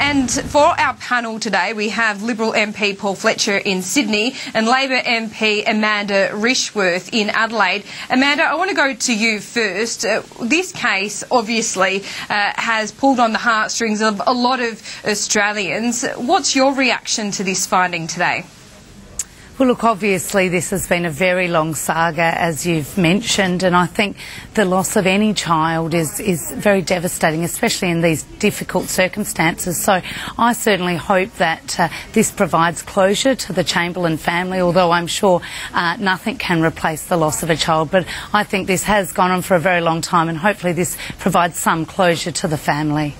And for our panel today, we have Liberal MP Paul Fletcher in Sydney and Labor MP Amanda Rishworth in Adelaide. Amanda, I want to go to you first. This case obviously has pulled on the heartstrings of a lot of Australians. What's your reaction to this finding today? Well, look, obviously this has been a very long saga, as you've mentioned, and I think the loss of any child is very devastating, especially in these difficult circumstances. So I certainly hope that this provides closure to the Chamberlain family, although I'm sure nothing can replace the loss of a child. But I think this has gone on for a very long time, and hopefully this provides some closure to the family.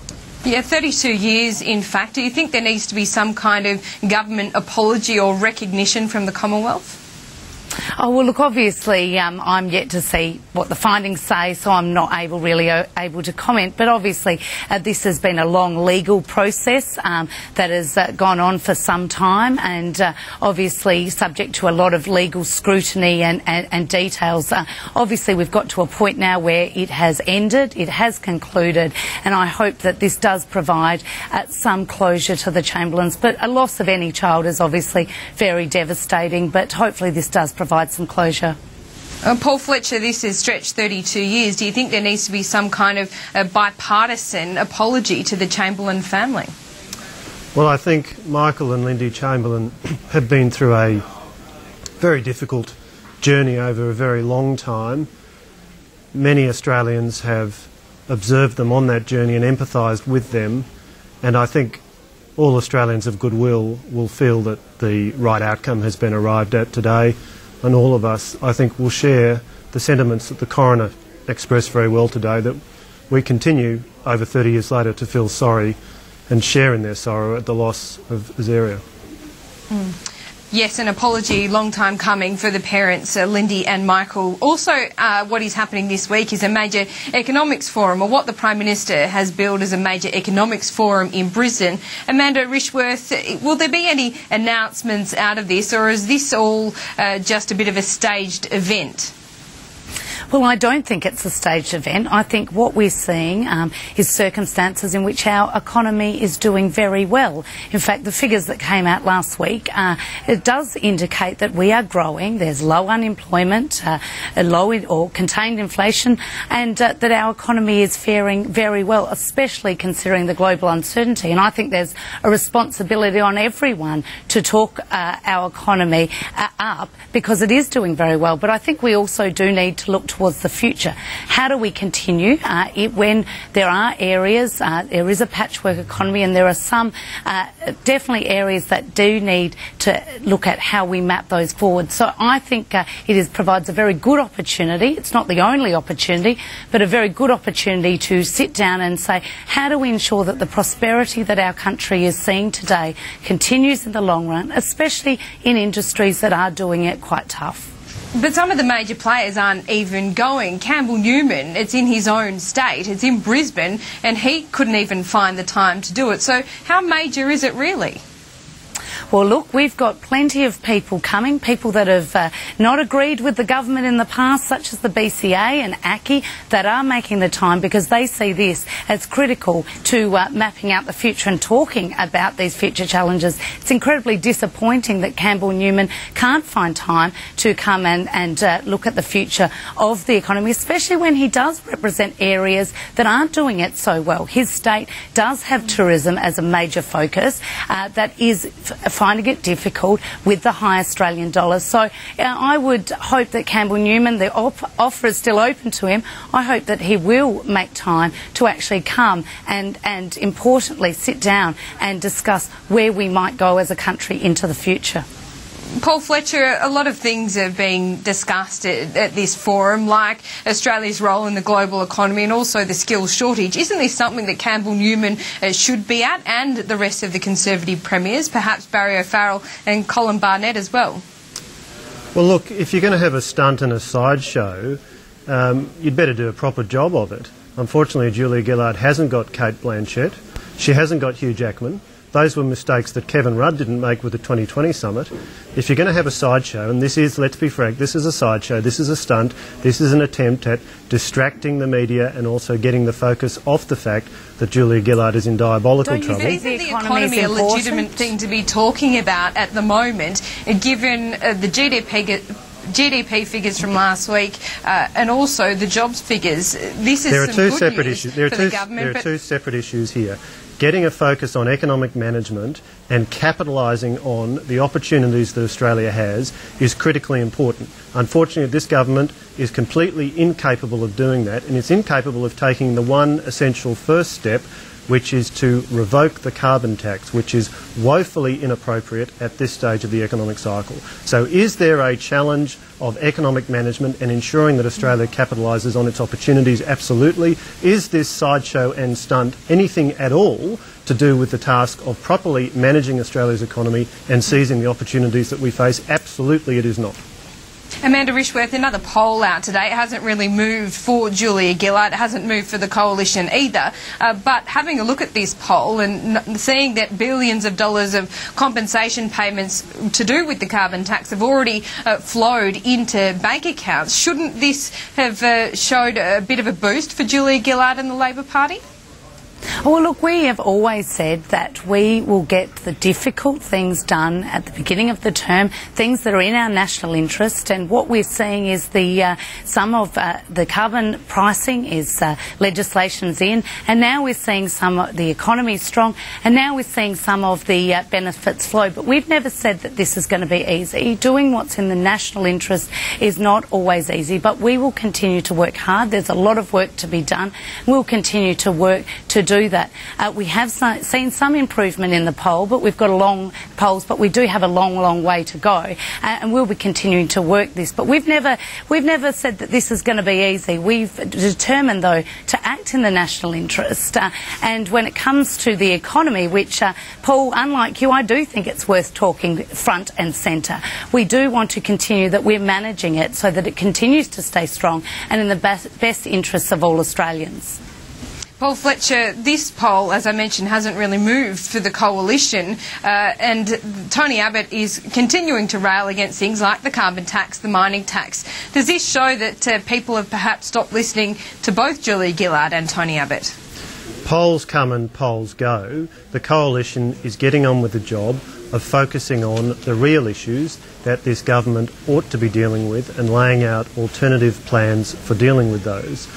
Yeah, 32 years, in fact. Do you think there needs to be some kind of government apology or recognition from the Commonwealth? Oh, well, look, obviously I'm yet to see what the findings say, so I'm not really able to comment. But obviously this has been a long legal process that has gone on for some time, and obviously subject to a lot of legal scrutiny and details. Obviously we've got to a point now where it has ended, it has concluded, and I hope that this does provide some closure to the Chamberlains. But a loss of any child is obviously very devastating, but hopefully this does provide some closure. Paul Fletcher, this has stretched 32 years. Do you think there needs to be some kind of a bipartisan apology to the Chamberlain family? Well, I think Michael and Lindy Chamberlain have been through a very difficult journey over a very long time. Many Australians have observed them on that journey and empathised with them, and I think all Australians of goodwill will feel that the right outcome has been arrived at today. And all of us, I think, will share the sentiments that the coroner expressed very well today, that we continue, over 30 years later, to feel sorry and share in their sorrow at the loss of Azaria. Yes, an apology, long time coming for the parents, Lindy and Michael. Also, what is happening this week is a major economics forum, or what the Prime Minister has billed as a major economics forum in Brisbane. Amanda Rishworth, will there be any announcements out of this, or is this all just a bit of a staged event? Well, I don't think it's a staged event. I think what we're seeing is circumstances in which our economy is doing very well. In fact, the figures that came out last week, it does indicate that we are growing. There's low unemployment, low or contained inflation, and that our economy is faring very well, especially considering the global uncertainty. And I think there's a responsibility on everyone to talk our economy up, because it is doing very well. But I think we also do need to look towards the future. How do we continue when there are areas, there is a patchwork economy, and there are some definitely areas that do need to look at how we map those forward. So I think provides a very good opportunity. It's not the only opportunity, but a very good opportunity to sit down and say, how do we ensure that the prosperity that our country is seeing today continues in the long run, especially in industries that are doing it quite tough. But some of the major players aren't even going. Campbell Newman, it's in his own state, it's in Brisbane, and he couldn't even find the time to do it. So how major is it really? Well, look, we've got plenty of people coming, people that have not agreed with the government in the past, such as the BCA and ACCI, that are making the time because they see this as critical to mapping out the future and talking about these future challenges. It's incredibly disappointing that Campbell Newman can't find time to come and look at the future of the economy, especially when he does represent areas that aren't doing it so well. His state does have tourism as a major focus that is finding it difficult with the high Australian dollar. So I would hope that Campbell Newman, the offer is still open to him, I hope that he will make time to actually come and importantly sit down and discuss where we might go as a country into the future. Paul Fletcher, a lot of things are being discussed at this forum, like Australia's role in the global economy and also the skills shortage. Isn't this something that Campbell Newman should be at, and the rest of the Conservative premiers, perhaps Barry O'Farrell and Colin Barnett as well? Well, look, if you're going to have a stunt and a sideshow, you'd better do a proper job of it. Unfortunately, Julia Gillard hasn't got Kate Blanchett. She hasn't got Hugh Jackman. Those were mistakes that Kevin Rudd didn't make with the 2020 summit. If you're going to have a sideshow, and this is, let's be frank, this is a sideshow, this is a stunt, this is an attempt at distracting the media and also getting the focus off the fact that Julia Gillard is in diabolical trouble. But isn't the economy a legitimate thing to be talking about at the moment, given the GDP figures from last week and also the jobs figures? This is some good news for the government. There are two separate issues here. Getting a focus on economic management and capitalising on the opportunities that Australia has is critically important. Unfortunately, this government is completely incapable of doing that, and it's incapable of taking the one essential first step, which is to revoke the carbon tax, which is woefully inappropriate at this stage of the economic cycle. So is there a challenge of economic management and ensuring that Australia capitalises on its opportunities? Absolutely. Is this sideshow and stunt anything at all to do with the task of properly managing Australia's economy and seizing the opportunities that we face? Absolutely it is not. Amanda Rishworth, another poll out today. It hasn't really moved for Julia Gillard. It hasn't moved for the coalition either. But having a look at this poll and seeing that billions of dollars of compensation payments to do with the carbon tax have already flowed into bank accounts, shouldn't this have showed a bit of a boost for Julia Gillard and the Labor Party? Well, look, we have always said that we will get the difficult things done at the beginning of the term, things that are in our national interest, and what we're seeing is some of the carbon pricing is legislation's in, and now we're seeing some of the economy is strong, and now we're seeing some of the benefits flow. But we've never said that this is going to be easy. Doing what's in the national interest is not always easy, but we will continue to work hard. There's a lot of work to be done. We'll continue to work to do that. We have seen some improvement in the poll, but we've got we do have a long way to go, and we'll be continuing to work this. But we've never said that this is going to be easy. We've determined, though, to act in the national interest. And when it comes to the economy, which, Paul, unlike you, I do think it's worth talking front and centre. We do want to continue that we're managing it so that it continues to stay strong and in the best interests of all Australians. Paul Fletcher, this poll, as I mentioned, hasn't really moved for the coalition, and Tony Abbott is continuing to rail against things like the carbon tax, the mining tax. Does this show that people have perhaps stopped listening to both Julia Gillard and Tony Abbott? Polls come and polls go. The coalition is getting on with the job of focusing on the real issues that this government ought to be dealing with and laying out alternative plans for dealing with those.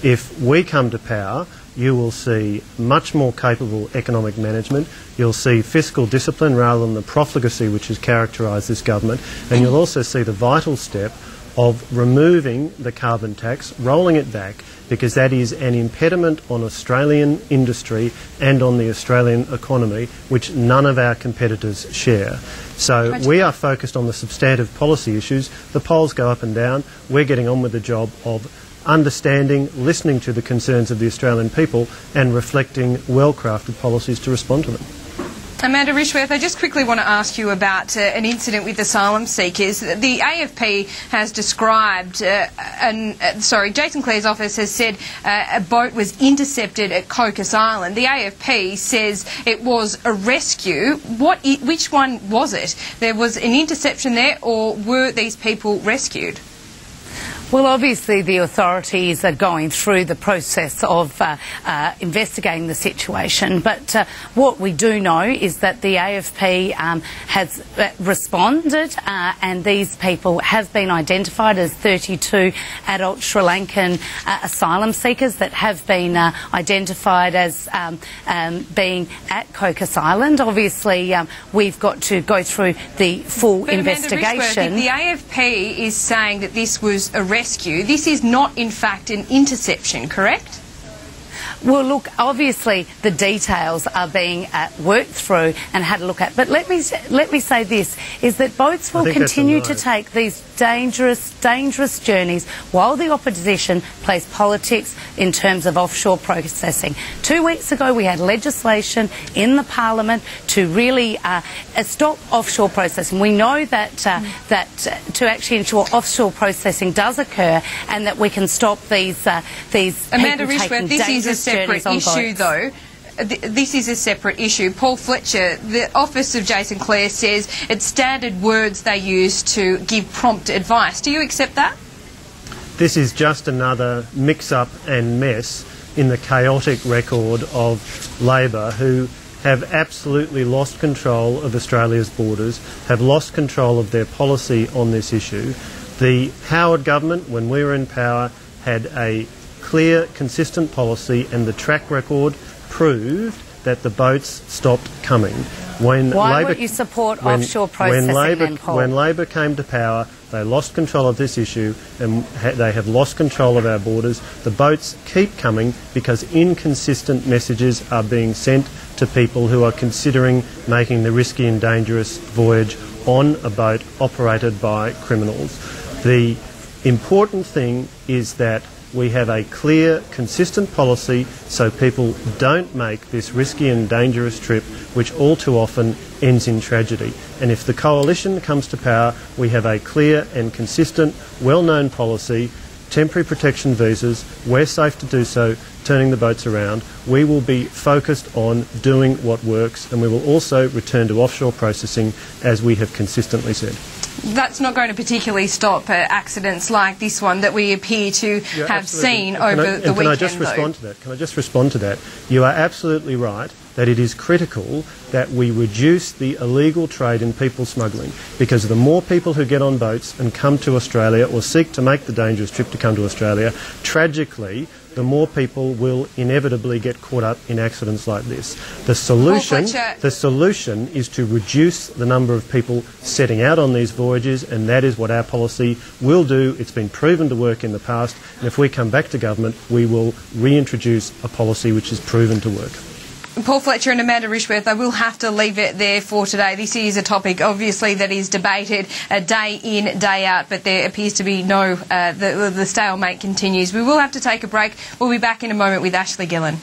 If we come to power, you will see much more capable economic management. You'll see fiscal discipline rather than the profligacy which has characterised this government. And you'll also see the vital step of removing the carbon tax, rolling it back, because that is an impediment on Australian industry and on the Australian economy, which none of our competitors share. So we are focused on the substantive policy issues. The polls go up and down. We're getting on with the job of understanding, listening to the concerns of the Australian people and reflecting well-crafted policies to respond to them. Amanda Rishworth, I just quickly want to ask you about an incident with asylum seekers. The AFP has described, Jason Clare's office has said a boat was intercepted at Cocos Island. The AFP says it was a rescue. Which one was it? There was an interception there, or were these people rescued? Well, obviously the authorities are going through the process of investigating the situation, but what we do know is that the AFP has responded and these people have been identified as 32 adult Sri Lankan asylum seekers that have been identified as being at Cocos Island. Obviously, we've got to go through the full investigation. Amanda Rishworth, the AFP is saying that this was a rescue. This is not, in fact, an interception, correct? Well, look, obviously the details are being worked through and had a look at. But let me say this, is that boats will continue to take these dangerous journeys while the opposition plays politics in terms of offshore processing. 2 weeks ago we had legislation in the Parliament to really stop offshore processing. We know that to actually ensure offshore processing does occur and that we can stop these Amanda Rishworth, this is a separate issue, though. this is a separate issue. Paul Fletcher, the office of Jason Clare, says it's standard words they use to give prompt advice. Do you accept that? This is just another mix-up and mess in the chaotic record of Labor, who have absolutely lost control of Australia's borders, have lost control of their policy on this issue. The Howard government, when we were in power, had a clear, consistent policy, and the track record proved that the boats stopped coming. Why would you support offshore processing then, Paul? When Labor came to power, they lost control of this issue, and they have lost control of our borders. The boats keep coming because inconsistent messages are being sent to people who are considering making the risky and dangerous voyage on a boat operated by criminals. The important thing is that we have a clear, consistent policy so people don't make this risky and dangerous trip, which all too often ends in tragedy. And if the coalition comes to power, we have a clear and consistent, well-known policy, temporary protection visas, we're safe to do so, turning the boats around. We will be focused on doing what works, and we will also return to offshore processing, as we have consistently said. That's not going to particularly stop accidents like this one that we appear to have seen over the weekend. Can I just respond to that? You are absolutely right that it is critical that we reduce the illegal trade in people smuggling, because the more people who get on boats and come to Australia or seek to make the dangerous trip to come to Australia, tragically, the more people will inevitably get caught up in accidents like this. The solution is to reduce the number of people setting out on these voyages, and that is what our policy will do. It's been proven to work in the past, and if we come back to government, we will reintroduce a policy which is proven to work. Paul Fletcher and Amanda Rishworth, I will have to leave it there for today. This is a topic, obviously, that is debated day in, day out, but there appears to be the stalemate continues. We will have to take a break. We'll be back in a moment with Ashley Gillen.